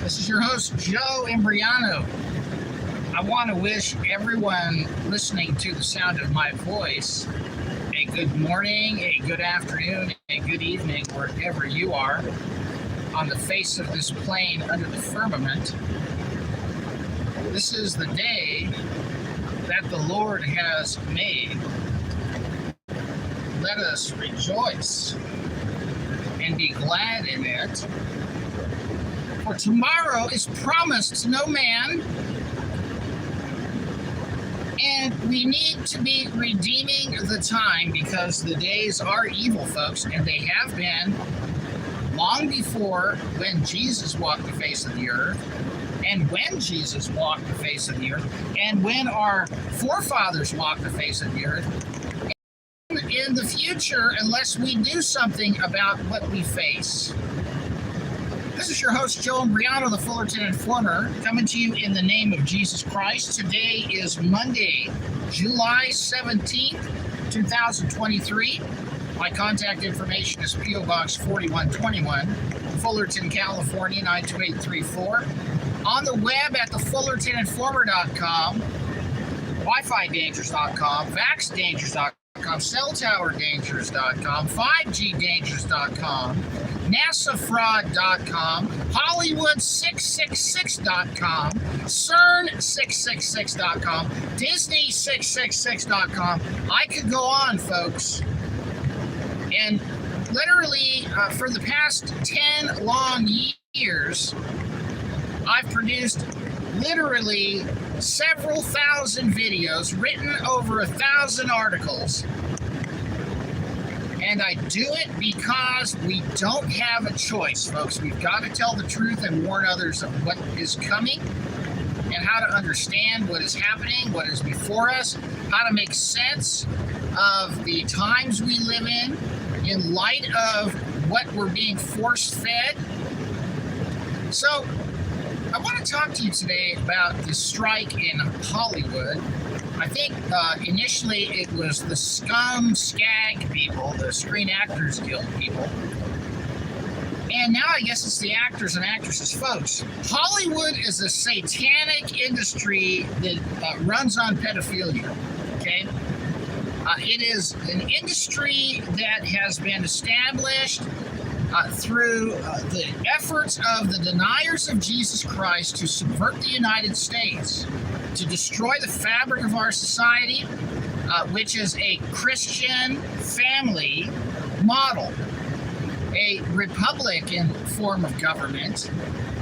This is your host, Joe Imbriano. I want to wish everyone listening to the sound of my voice a good morning, a good afternoon, a good evening, wherever you are on the face of this plane under the firmament. This is the day that the Lord has made. Let us rejoice and be glad in it. For tomorrow is promised to no man, and we need to be redeeming the time because the days are evil, folks, and they have been long before when Jesus walked the face of the earth, and when Jesus walked the face of the earth, and when our forefathers walked the face of the earth. In the future, unless we do something about what we face. This is your host, Joe Imbriano, the Fullerton Informer, coming to you in the name of Jesus Christ. Today is Monday, July 17th, 2023. My contact information is PO Box 4121, Fullerton, California, 92834. On the web at thefullertoninformer.com, WiFiDangers.com, VaxDangers.com, CellTowerDangers.com, 5GDangers.com, NASAFraud.com, Hollywood666.com, CERN666.com, Disney666.com. I could go on, folks. And literally, for the past 10 long years, I've produced literally several thousand videos, written over 1,000 articles. And I do it because we don't have a choice, folks. We've got to tell the truth and warn others of what is coming and how to understand what is happening, what is before us, how to make sense of the times we live in light of what we're being force-fed. So, I want to talk to you today about the strike in Hollywood. I think initially it was the SCAG people, the Screen Actors Guild people. And now I guess it's the actors and actresses, folks. Hollywood is a satanic industry that runs on pedophilia, okay? It is an industry that has been established through the efforts of the deniers of Jesus Christ to subvert the United States, to destroy the fabric of our society, which is a Christian family model, a Republican form of government,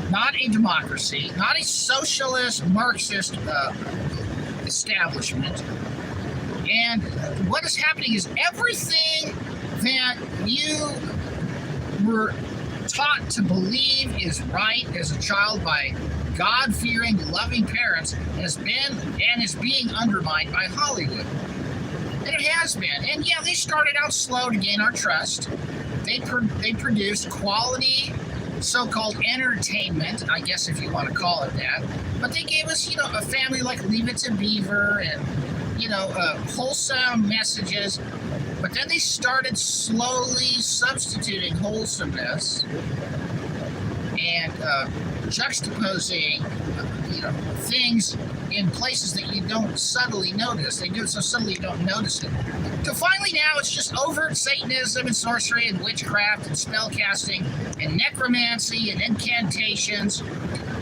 not a democracy, not a socialist, Marxist establishment. And what is happening is everything that you were taught to believe is right as a child by God-fearing, loving parents has been and is being undermined by Hollywood. And it has been. And yeah, they started out slow to gain our trust. They produced quality so-called entertainment, I guess if you want to call it that. But they gave us, a family like Leave It to Beaver and, wholesome messages. But then they started slowly substituting wholesomeness and juxtaposing, things in places that you don't subtly notice. They do it so subtly you don't notice it. So finally now it's just overt Satanism and sorcery and witchcraft and spellcasting and necromancy and incantations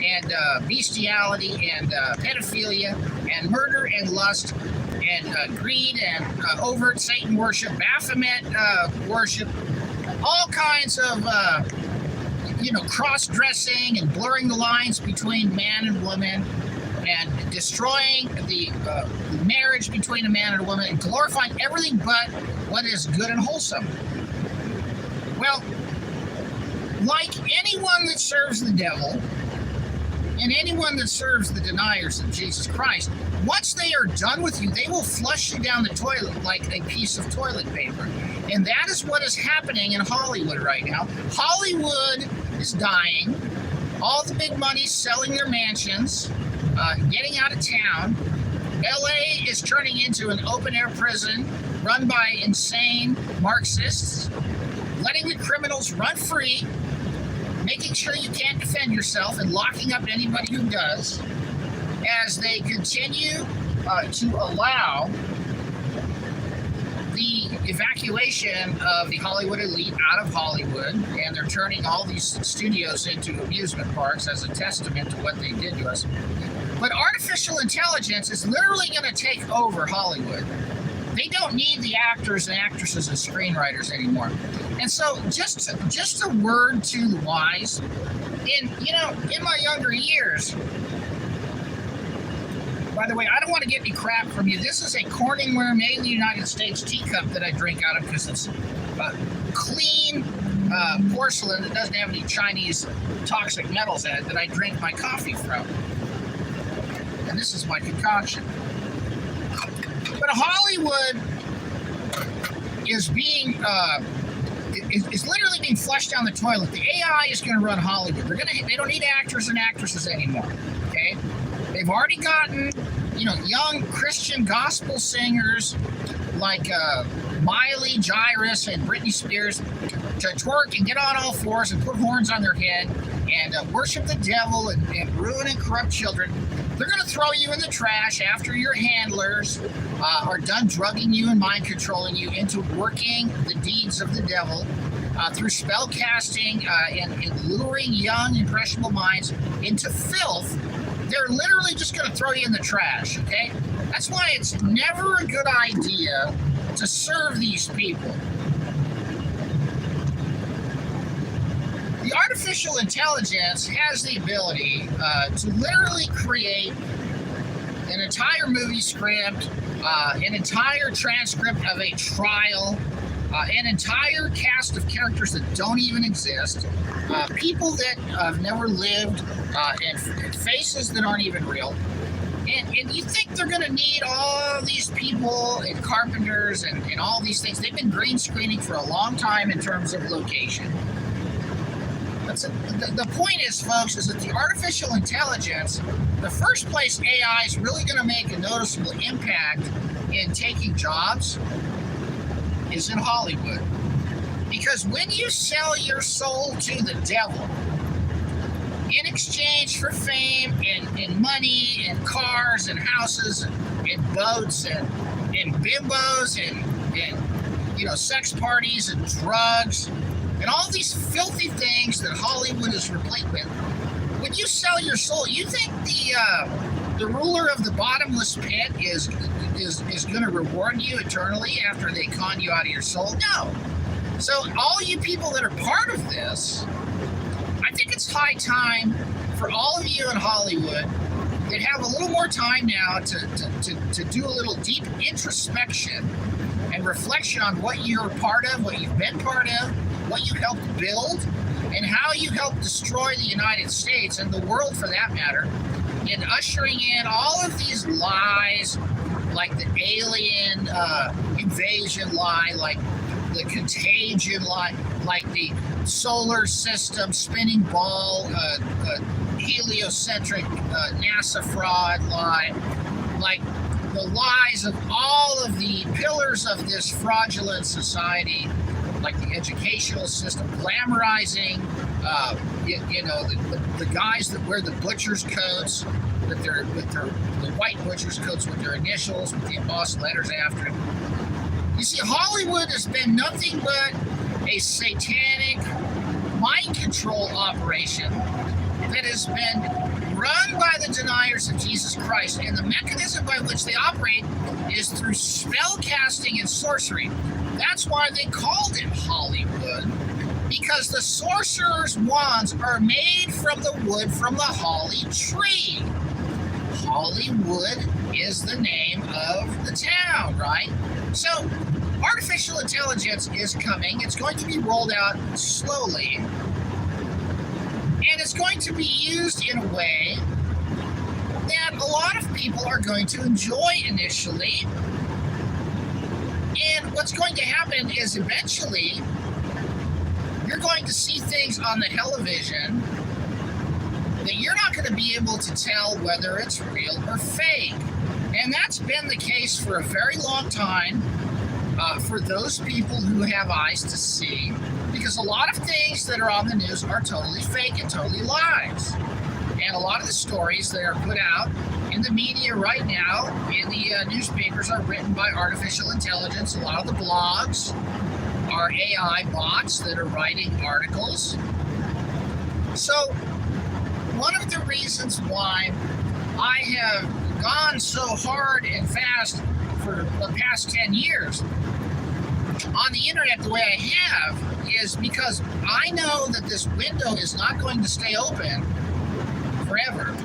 and bestiality and pedophilia and murder and lust and greed and overt Satan worship, Baphomet worship, all kinds of, cross-dressing and blurring the lines between man and woman and destroying the marriage between a man and a woman and glorifying everything but what is good and wholesome. Well, like anyone that serves the devil and anyone that serves the deniers of Jesus Christ, once they are done with you, they will flush you down the toilet like a piece of toilet paper. And that is what is happening in Hollywood right now. Hollywood is dying. All the big money's selling their mansions, getting out of town. LA is turning into an open-air prison run by insane Marxists, letting the criminals run free. making sure you can't defend yourself and locking up anybody who does, as they continue to allow the evacuation of the Hollywood elite out of Hollywood, and they're turning all these studios into amusement parks as a testament to what they did to us. But artificial intelligence is literally going to take over Hollywood. They don't need the actors and actresses and screenwriters anymore. And so just a word to the wise. In my younger years, by the way, I don't want to get any crap from you. This is a Corningware made in the United States teacup that I drink out of because it's clean porcelain that doesn't have any Chinese toxic metals in it that I drink my coffee from. And this is my concoction. But Hollywood is being is literally being flushed down the toilet. The AI is going to run Hollywood. They don't need actors and actresses anymore. Okay, they've already gotten young Christian gospel singers like Miley, Jairus, and Britney Spears to twerk and get on all fours and put horns on their head and worship the devil and ruin and corrupt children. They're going to throw you in the trash after your handlers are done drugging you and mind controlling you into working the deeds of the devil through spell casting and luring young, impressionable minds into filth. They're literally just going to throw you in the trash, okay? That's why it's never a good idea to serve these people. The artificial intelligence has the ability to literally create an entire movie script, an entire transcript of a trial, an entire cast of characters that don't even exist, people that have never lived, and faces that aren't even real. And you think they're going to need all these people and carpenters and all these things. They've been green screening for a long time in terms of location. The point is, folks, is that the artificial intelligence, the first place AI is really going to make a noticeable impact in taking jobs is in Hollywood. Because when you sell your soul to the devil in exchange for fame and money and cars and houses and boats and bimbos and sex parties and drugs and all these filthy things that Hollywood is replete with, when you sell your soul, you think the ruler of the bottomless pit is going to reward you eternally after they con you out of your soul? No. So all you people that are part of this, I think it's high time for all of you in Hollywood that have a little more time now to do a little deep introspection and reflection on what you're part of, what you've been part of, what you helped build, and how you helped destroy the United States and the world for that matter, in ushering in all of these lies, like the alien invasion lie, like the contagion lie, like the solar system spinning ball, heliocentric NASA fraud lie, like the lies of all of the pillars of this fraudulent society, like the educational system, glamorizing, the guys that wear the butcher's coats, the white butcher's coats with their initials, with the embossed letters after it. You see, Hollywood has been nothing but a satanic mind control operation that has been run by the deniers of Jesus Christ, and the mechanism by which they operate is through spell casting and sorcery. That's why they called it Hollywood, because the sorcerer's wands are made from the wood from the holly tree. Hollywood is the name of the town, right? So artificial intelligence is coming. It's going to be rolled out slowly, and it's going to be used in a way that a lot of people are going to enjoy initially. And what's going to happen is eventually you're going to see things on the television that you're not going to be able to tell whether it's real or fake. And that's been the case for a very long time. for those people who have eyes to see, because a lot of things that are on the news are totally fake and totally lies. And a lot of the stories that are put out in the media right now, in the newspapers, are written by artificial intelligence. A lot of the blogs are AI bots that are writing articles. So one of the reasons why I have gone so hard and fast for the past 10 years on the internet the way I have is because I know that this window is not going to stay open forever.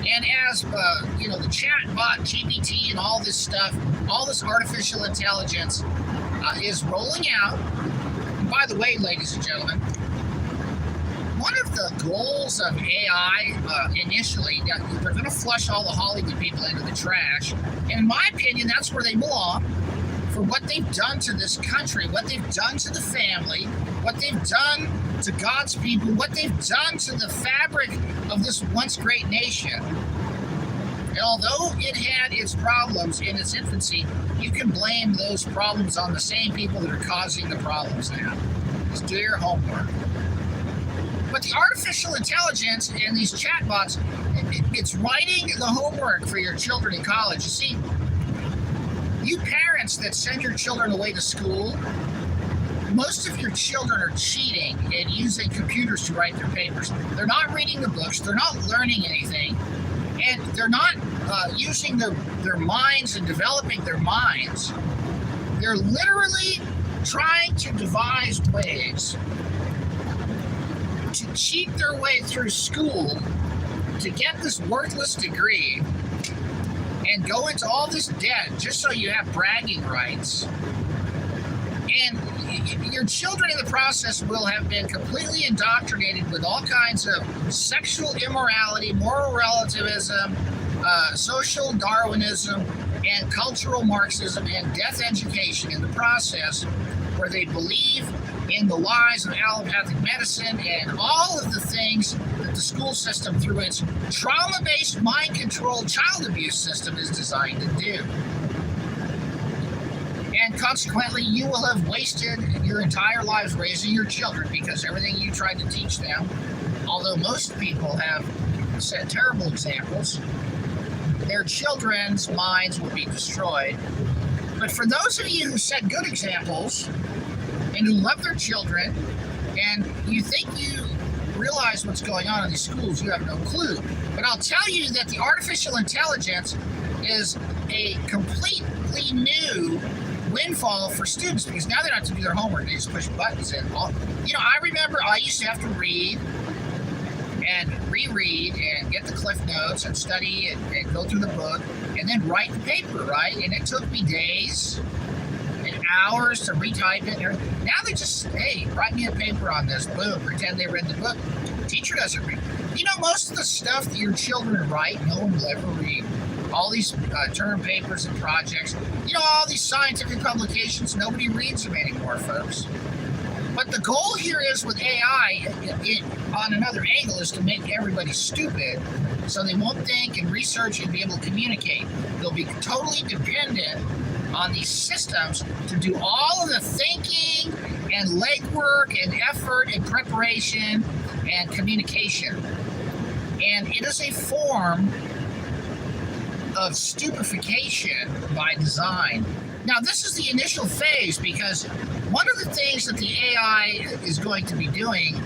And as the chat bot GPT and all this stuff, all this artificial intelligence is rolling out. And by the way, ladies and gentlemen, one of the goals of AI initially, they're going to flush all the Hollywood people into the trash. And in my opinion, that's where they belong. For what they've done to this country, what they've done to the family, what they've done to God's people, what they've done to the fabric of this once great nation. And although it had its problems in its infancy, you can blame those problems on the same people that are causing the problems now. Just do your homework. But the artificial intelligence and these chatbots, it's writing the homework for your children in college. You see, you parents that send your children away to school, most of your children are cheating and using computers to write their papers. They're not reading the books, they're not learning anything, and they're not using their minds and developing their minds. They're literally trying to devise ways to cheat their way through school to get this worthless degree and go into all this debt just so you have bragging rights. And your children in the process will have been completely indoctrinated with all kinds of sexual immorality, moral relativism, social Darwinism, and cultural Marxism and death education in the process, where they believe in the lies of allopathic medicine and all of the things that the school system, through its trauma-based, mind-controlled child abuse system, is designed to do. And consequently, you will have wasted your entire lives raising your children, because everything you tried to teach them, although most people have set terrible examples, their children's minds will be destroyed. But for those of you who set good examples and who love their children, and you think you realize what's going on in these schools, you have no clue. But I'll tell you that the artificial intelligence is a completely new windfall for students, because now they don't have to do their homework, they just push buttons in. I remember I used to have to read and reread and get the cliff notes and study and go through the book and then write the paper, right? And it took me days and hours to retype it. Now they just, hey, write me a paper on this, boom, pretend they read the book. The teacher doesn't read. Most of the stuff that your children write, no one will ever read. All these term papers and projects, all these scientific publications, nobody reads them anymore, folks. But the goal here is with AI, on another angle, is to make everybody stupid so they won't think and research and be able to communicate. They'll be totally dependent on these systems to do all of the thinking and legwork and effort and preparation and communication. And it is a form of stupefaction by design. Now, this is the initial phase, because one of the things that the AI is going to be doing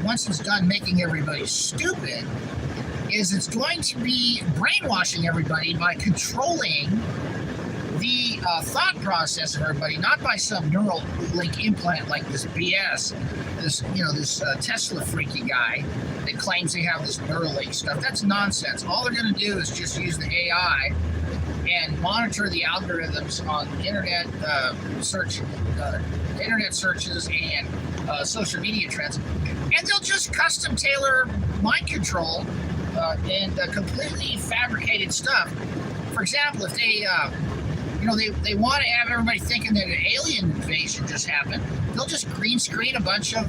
once it's done making everybody stupid is it's going to be brainwashing everybody by controlling the thought process of everybody, not by some neural link implant like this BS, this Tesla freaky guy that claims they have this Neuralink stuff. That's nonsense. All they're going to do is just use the AI and monitor the algorithms on internet searches and social media trends, and they'll just custom tailor mind control and completely fabricated stuff. For example, if they they want to have everybody thinking that an alien invasion just happened, they'll just green screen a bunch of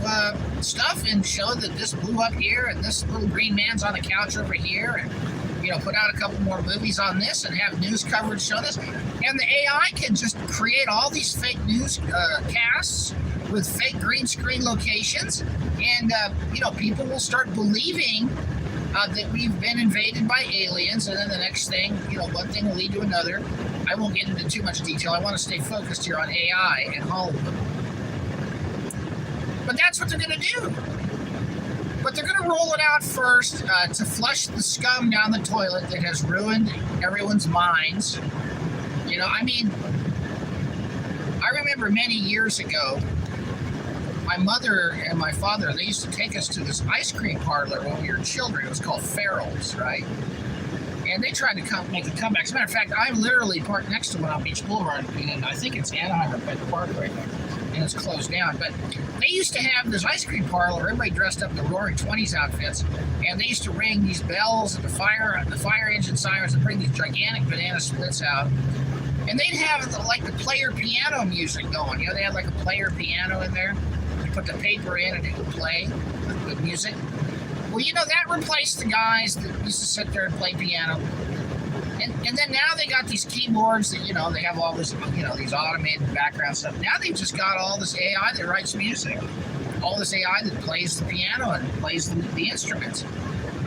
stuff and show that this blew up here and this little green man's on the couch over here, and put out a couple more movies on this and have news coverage on this. And the AI can just create all these fake news casts with fake green screen locations. And, people will start believing that we've been invaded by aliens. And then the next thing, one thing will lead to another. I won't get into too much detail. I want to stay focused here on AI and Hollywood. But that's what they're going to do. But they're going to roll it out first to flush the scum down the toilet that has ruined everyone's minds. I remember many years ago, my mother and my father, they used to take us to this ice cream parlor when we were children. It was called Farrell's, right? And they tried to make a comeback. As a matter of fact, I'm literally parked next to one on Beach Boulevard, and I think it's Anaheim or Pet Park right now, and it's closed down. But they used to have this ice cream parlor, everybody dressed up in the Roaring Twenties outfits, and they used to ring these bells and the fire engine sirens and bring these gigantic banana splits out. And they'd have the player piano music going. They had like a player piano in there. You put the paper in and it would play the music. Well, that replaced the guys that used to sit there and play piano. And then now they got these keyboards that, they have all this, these automated background stuff. Now they've just got all this AI that writes music. All this AI that plays the piano and plays the instruments.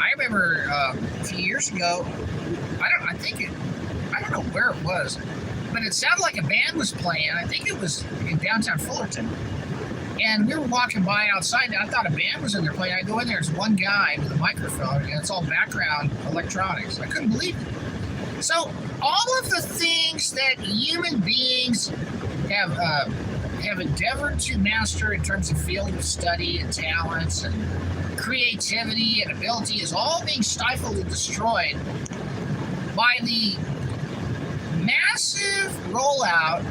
I remember a few years ago, I don't know where it was, but it sounded like a band was playing. I think it was in downtown Fullerton. And we were walking by outside, and I thought a band was in there playing. I go in there, it's one guy with a microphone, and it's all background electronics. I couldn't believe it. So all of the things that human beings have endeavored to master in terms of field of study and talents and creativity and ability is all being stifled and destroyed by the massive rollout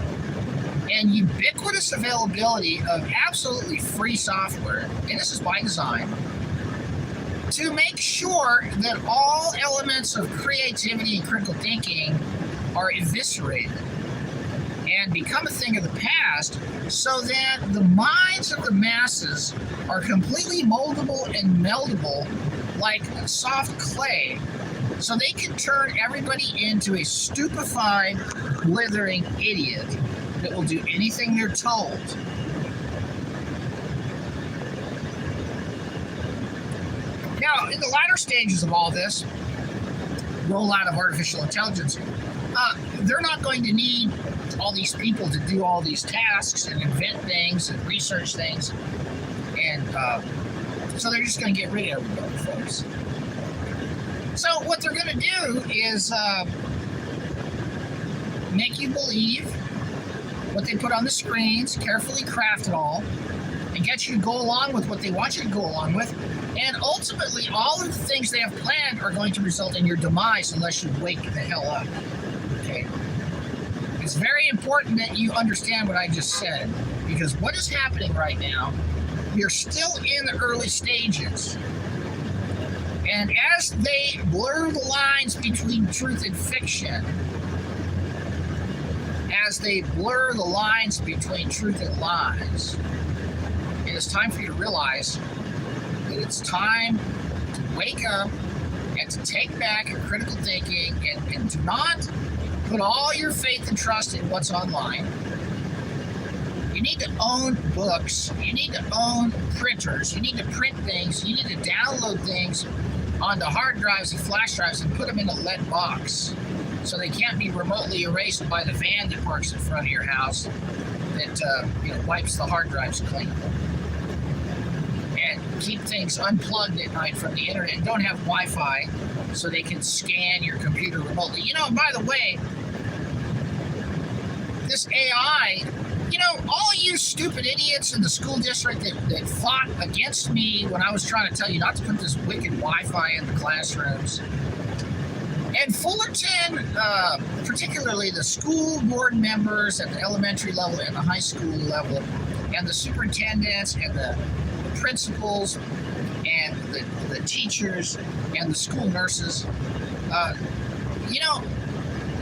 and ubiquitous availability of absolutely free software, and this is by design, to make sure that all elements of creativity and critical thinking are eviscerated and become a thing of the past, so that the minds of the masses are completely moldable and meldable like soft clay, so they can turn everybody into a stupefied, blithering idiot that will do anything they're told. Now, in the latter stages of all this rollout of artificial intelligence, they're not going to need all these people to do all these tasks and invent things and research things. And so they're just going to get rid of everybody, folks. So what they're going to do is make you believe what they put on the screens, carefully craft it all, and get you to go along with what they want you to go along with. And ultimately, all of the things they have planned are going to result in your demise unless you wake the hell up. Okay? It's very important that you understand what I just said, because what is happening right now, we are still in the early stages. And as they blur the lines between truth and fiction, as they blur the lines between truth and lies, it is time for you to realize that it's time to wake up and to take back your critical thinking and do not put all your faith and trust in what's online. You need to own books. You need to own printers. You need to print things. You need to download things onto hard drives and flash drives and put them in a lead box so they can't be remotely erased by the van that parks in front of your house that wipes the hard drives clean. And keep things unplugged at night from the internet. And don't have Wi-Fi so they can scan your computer remotely. By the way, this AI, all you stupid idiots in the school district that fought against me when I was trying to tell you not to put this wicked Wi-Fi in the classrooms. And Fullerton, particularly the school board members at the elementary level and the high school level, and the superintendents and the principals and the teachers and the school nurses,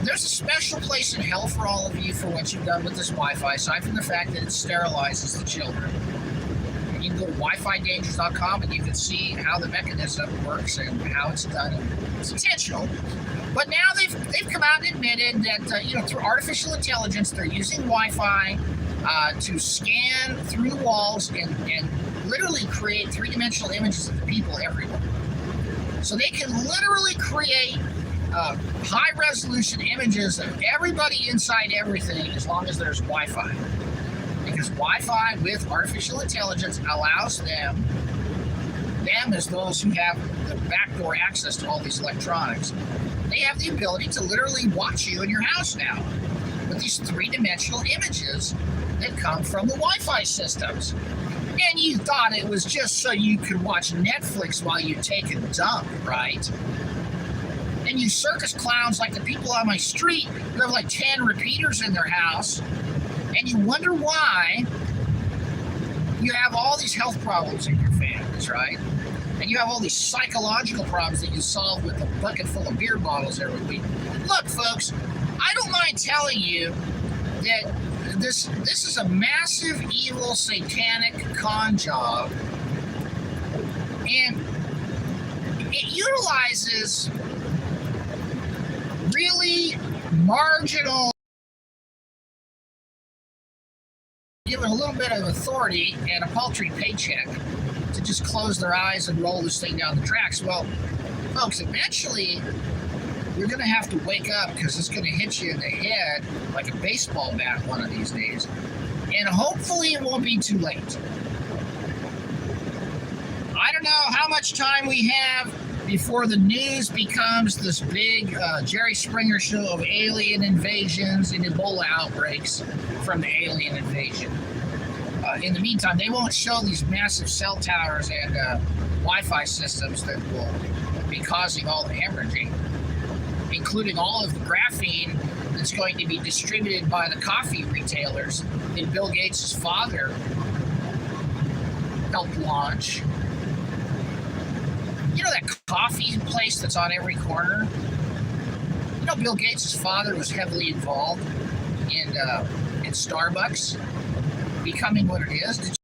there's a special place in hell for all of you for what you've done with this Wi-Fi, aside from the fact that it sterilizes the children. You can go to Wi-Fi WiFiDangers.com, and you can see how the mechanism works and how it's done. It's intentional. But now they've come out and admitted that through artificial intelligence, they're using Wi-Fi to scan through walls and literally create three-dimensional images of the people everywhere. So they can literally create high-resolution images of everybody inside everything as long as there's Wi-Fi. Because Wi-Fi with artificial intelligence allows them as those who have the backdoor access to all these electronics, they have the ability to literally watch you in your house now with these three-dimensional images that come from the Wi-Fi systems. And you thought it was just so you could watch Netflix while you take a dump, right? And you circus clowns like the people on my street who have like 10 repeaters in their house, and you wonder why you have all these health problems in your families, right? And you have all these psychological problems that you solve with a bucket full of beer bottles every week. Look, folks, I don't mind telling you that this is a massive, evil, satanic con job, and it utilizes really marginal, given a little bit of authority and a paltry paycheck to just close their eyes and roll this thing down the tracks. Well, folks, eventually you're going to have to wake up, because it's going to hit you in the head like a baseball bat one of these days. And hopefully it won't be too late. I don't know how much time we have before the news becomes this big Jerry Springer show of alien invasions and Ebola outbreaks from the alien invasion. In the meantime, they won't show these massive cell towers and Wi-Fi systems that will be causing all the hemorrhaging, including all of the graphene that's going to be distributed by the coffee retailers that Bill Gates' father helped launch. You know that coffee place that's on every corner? You know Bill Gates' father was heavily involved in Starbucks becoming what it is.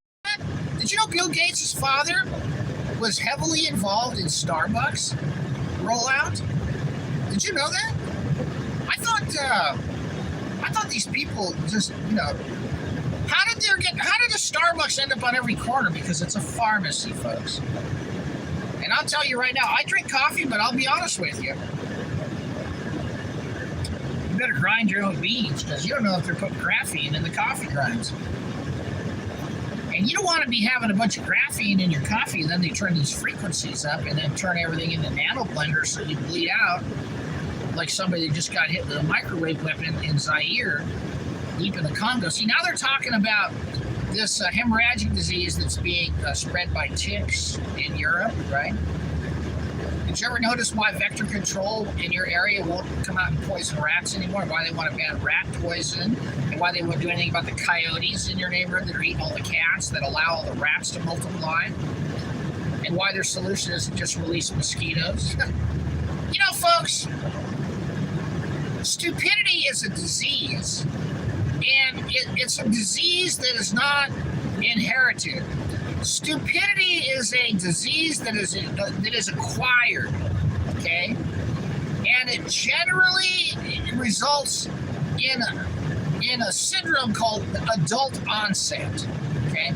Did you know Bill Gates' father was heavily involved in Starbucks rollout? Did you know that? I thought these people just, how did the Starbucks end up on every corner? Because it's a pharmacy, folks. And I'll tell you right now, I drink coffee, but I'll be honest with you. You better grind your own beans, because you don't know if they're putting graphene in the coffee grinds. And you don't want to be having a bunch of graphene in your coffee, and then they turn these frequencies up and then turn everything into nano blenders so you bleed out like somebody that just got hit with a microwave weapon in Zaire, deep in the Congo. See, now they're talking about this hemorrhagic disease that's being spread by ticks in Europe, right? Did you ever notice why vector control in your area won't come out and poison rats anymore? Why they want to ban rat poison? And why they won't do anything about the coyotes in your neighborhood that are eating all the cats that allow all the rats to multiply? And why their solution isn't just release mosquitoes? Folks, stupidity is a disease. And it's a disease that is not inherited. Stupidity is a disease that is acquired, okay? And it generally results in a syndrome called adult onset, okay?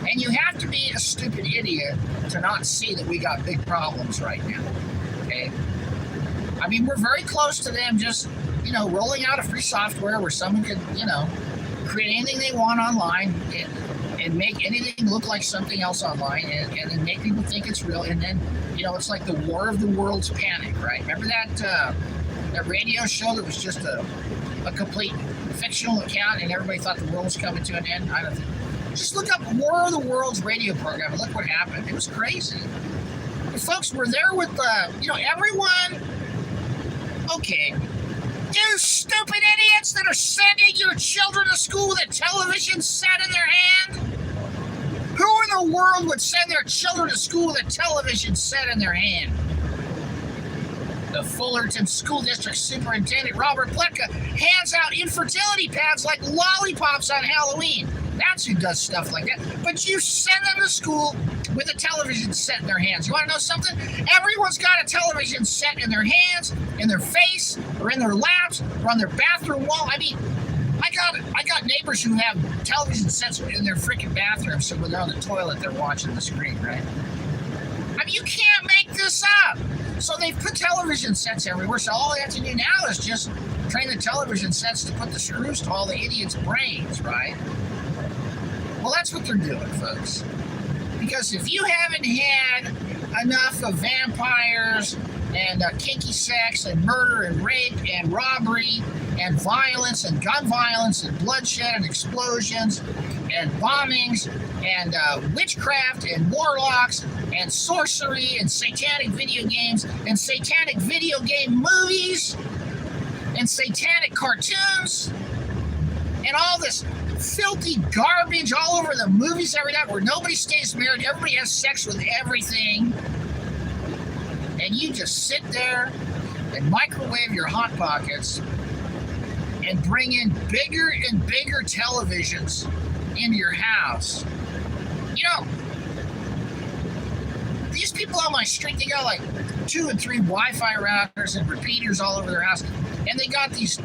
And you have to be a stupid idiot to not see that we got big problems right now, okay? I mean, we're very close to them just, rolling out a free software where someone could, create anything they want online and make anything look like something else online and then make people think it's real. And then, it's like the War of the Worlds panic, right? Remember that radio show that was just a complete fictional account and everybody thought the world was coming to an end? I don't think. Just look up War of the Worlds radio program and look what happened. It was crazy. But folks, we're there with everyone. Okay. You stupid idiots that are sending your children to school with a television set in their hand? Who in the world would send their children to school with a television set in their hand? The Fullerton School District Superintendent, Robert Pletka, hands out infertility pads like lollipops on Halloween. That's who does stuff like that. But you send them to school with a television set in their hands. You want to know something? Everyone's got a television set in their hands, in their face, or in their laps, or on their bathroom wall. I mean, I got neighbors who have television sets in their freaking bathroom, so when they're on the toilet, they're watching the screen, right? I mean, you can't make this up. So they've put television sets everywhere, so all they have to do now is just train the television sets to put the screws to all the idiots' brains, right? Well, that's what they're doing, folks. Because if you haven't had enough of vampires and kinky sex and murder and rape and robbery and violence and gun violence and bloodshed and explosions and bombings and witchcraft and warlocks and sorcery and satanic video games and satanic video game movies and satanic cartoons and all this filthy garbage all over the movies every night where nobody stays married, everybody has sex with everything, and you just sit there and microwave your Hot Pockets and bring in bigger and bigger televisions into your house. You know, these people on my street, they got like 2 and 3 Wi-Fi routers and repeaters all over their house, and they got these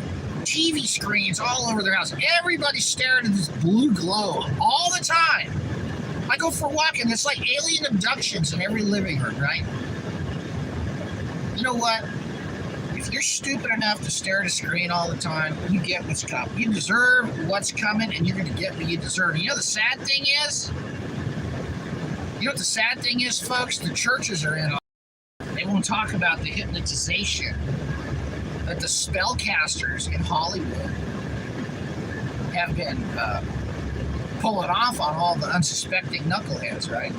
TV screens all over their house. Everybody's staring at this blue glow all the time. I go for a walk and it's like alien abductions in every living room, right? You know what? If you're stupid enough to stare at a screen all the time, you get what's coming. You deserve what's coming, and you're going to get what you deserve. You know the sad thing is? You know what the sad thing is, folks? The churches are in on it. They won't talk about the hypnotization that the spellcasters in Hollywood have been pulling off on all the unsuspecting knuckleheads, right?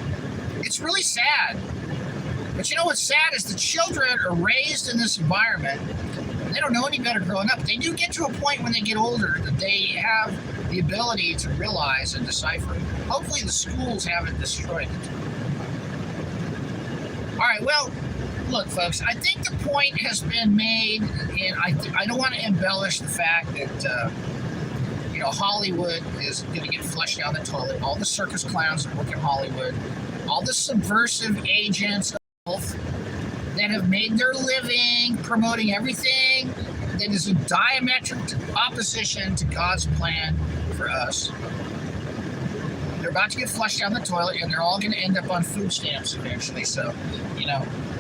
It's really sad. But you know what's sad is the children are raised in this environment. They don't know any better growing up. They do get to a point when they get older that they have the ability to realize and decipher. Hopefully the schools haven't destroyed it. All right, well, look, folks, I think the point has been made, and I don't want to embellish the fact that, Hollywood is going to get flushed down the toilet. All the circus clowns that work in Hollywood, all the subversive agents that have made their living promoting everything that is in diametric opposition to God's plan for us. They're about to get flushed down the toilet, and they're all going to end up on food stamps eventually. So,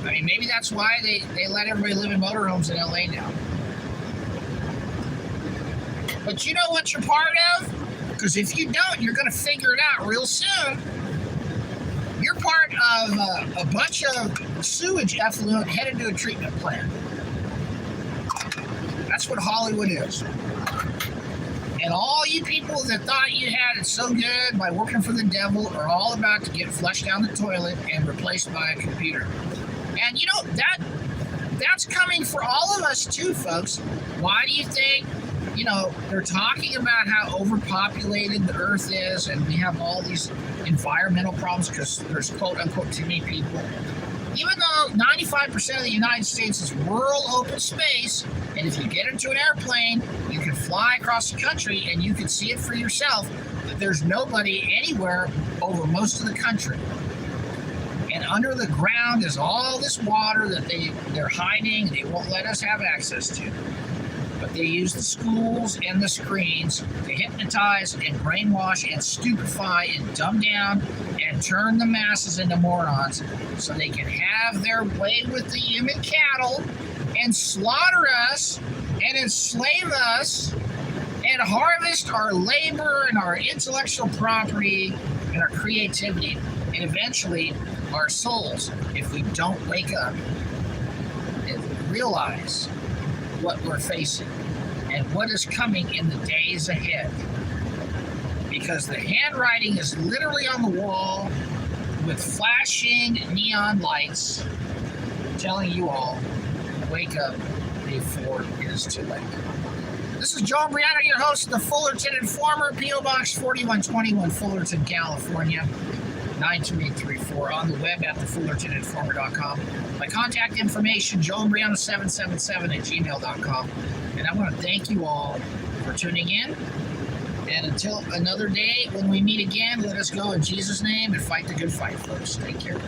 maybe that's why they let everybody live in motorhomes in LA now. But you know what you're part of? Because if you don't, you're going to figure it out real soon. You're part of a bunch of sewage effluent headed to a treatment plant. That's what Hollywood is. And all you people that thought you had it so good by working for the devil are all about to get flushed down the toilet and replaced by a computer. And that's coming for all of us too, folks. Why do you think, they're talking about how overpopulated the earth is and we have all these environmental problems because there's quote-unquote too many people? Even though 95% of the United States is rural open space, and if you get into an airplane, you can fly across the country and you can see it for yourself, that there's nobody anywhere over most of the country. And under the ground is all this water that they're hiding, they won't let us have access to. But they use the schools and the screens to hypnotize and brainwash and stupefy and dumb down and turn the masses into morons so they can have their way with the human cattle and slaughter us and enslave us and harvest our labor and our intellectual property and our creativity and eventually our souls if we don't wake up and realize what we're facing and what is coming in the days ahead. Because the handwriting is literally on the wall with flashing neon lights telling you all, wake up before it is too late. This is Joe Imbriano, your host of the Fullerton Informer, PO Box 4121, Fullerton, California, 92834, on the web at thefullertoninformer.com. My contact information, joeimbriano777 at gmail.com. And I want to thank you all for tuning in. And until another day when we meet again, let us go in Jesus' name and fight the good fight, folks. Take care.